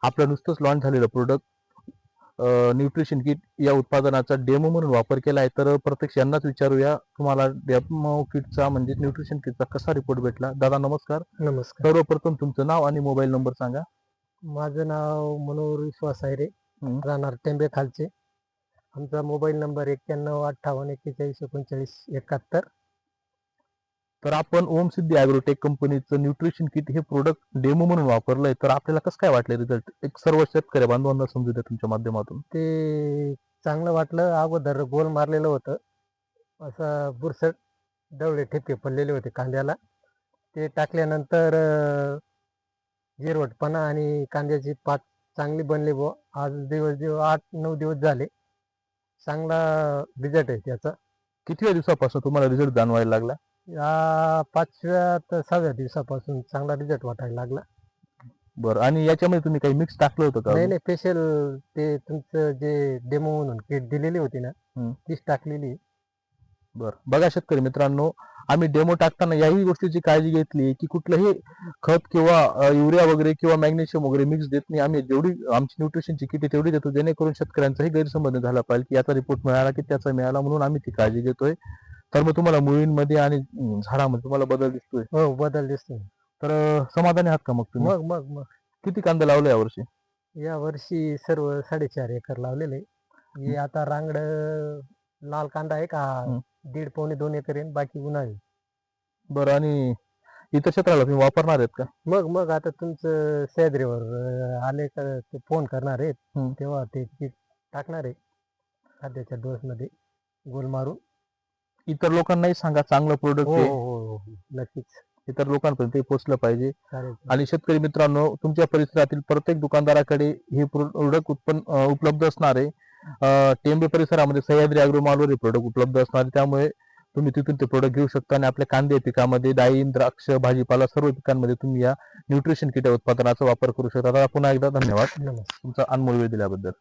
आपलं नुकतंच लॉन्च झालेलं प्रोडक्ट न्यूट्रिशन किट या उत्पादनाचा डेमो म्हणून वापर केला आहे. तर प्रत्यक्ष यांनाच विचारूया, तुम्हाला डेमो किटचा म्हणजे न्यूट्रिशन किटचा कसा रिपोर्ट भेटला? दादा नमस्कार. नमस्कार. सर्वप्रथम तुमचं नाव आणि मोबाईल नंबर सांगा. माझं नाव मनोहर विश्वास आहे रे, हं. राहणार टेंबे खालचे. आमचा मोबाईल नंबर 9158413941. तर आपण ओम सिद्धी ॲग्रोटेक कंपनीचं न्यूट्रिशन किट हे प्रोडक्ट डेमो म्हणून वापरलंय. तर आपल्याला कसं काय वाटलं रिझल्ट? एक सर्व शेतकरी बांधवांना समजू द्या तुमच्या माध्यमातून. ते चांगलं वाटलं. अगोदर गोल मारलेलं होतं. असं बुरसट डवळे ठिपके पडलेले होते कांद्याला. ते टाकल्यानंतर जिरवटपणा आणि कांद्याची पात चांगली बनली बुवा. आज दिवस 8-9 दिवस झाले. चांगला रिझल्ट आहे त्याचा. कितव्या दिवसापासून तुम्हाला रिझल्ट जाणवायला लागला? या 5व्या तर 6व्या दिवसापासून चांगला रिझल्ट वाटायला लागला. बरं. आणि याच्यामध्ये तुम्ही काही मिक्स टाकलं होतं का? नाही नाही, स्पेशल ते तुमचं जे डेमो म्हणून किट दिलेली होती ना, हं. तीच टाकलेली. बरं. बघा शेतकरी मित्रांनो, आम्ही डेमो टाकताना याही गोष्टीची काळजी घेतली की कुठलंही खत किंवा युरिया वगैरे किंवा मॅग्नेशियम वगैरे मिक्स देत नाही. आम्ही जेवढी आमची न्यूट्रिशनची किट आहे तेवढी देतो, जेणेकरून शेतकऱ्यांचाही गैरसमज झाला पाहिजे की याचा रिपोर्ट मिळाला की त्याचा मिळाला, म्हणून आम्ही ती काळजी घेतोय. तर मग तुम्हाला मुळींमध्ये आणि झाडामध्ये तुम्हाला बदल दिसतोय. हो, बदल दिसतो. तर समाधानी आहात का मग तुम्ही? मग मग मग किती कांदा लावला यावर्षी? या वर्षी सर्व 4.5 एकर लावलेले. हे आता रांगड लाल कांदा आहे का हं. 1.5-2 एकर आहे, बाकी उन्हाळी. बरं. आणि इतर क्षेत्राला तुम्ही वापरणार आहेत का? मग आता तुमचं सह्याद्रीवर आले का ते फोन करणार आहेत, हं. तेव्हा ते किट टाकणार आहे खाद्याच्या डोसमध्ये गोल मारून. इतर लोकांनाही सांगा, चांगलं प्रोडक्ट हो आहे. हो हो हो, नक्कीच. इतर लोकांपर्यंत ते पोहोचलं पाहिजे. चालेल. आणि शेतकरी मित्रांनो, तुमच्या परिसरातील प्रत्येक दुकानदाराकडे हे प्रोडक्ट उपलब्ध असणार आहे. टेंबे परिसरामध्ये सह्याद्री ॲग्रोमॉलवर हे प्रोडक्ट उपलब्ध असणार आहे. त्यामुळे तुम्ही तिथून ते प्रोडक्ट घेऊ शकता आणि आपल्या कांदे पिकामध्ये, डाळिंब, द्राक्ष, भाजीपाला सर्व पिकांमध्ये तुम्ही या न्यूट्रिशन किट या उत्पादनाचा वापर करू शकता. तर पुन्हा एकदा धन्यवाद नमस्कार. तुमचा अनमोल वेळ दिल्याबद्दल.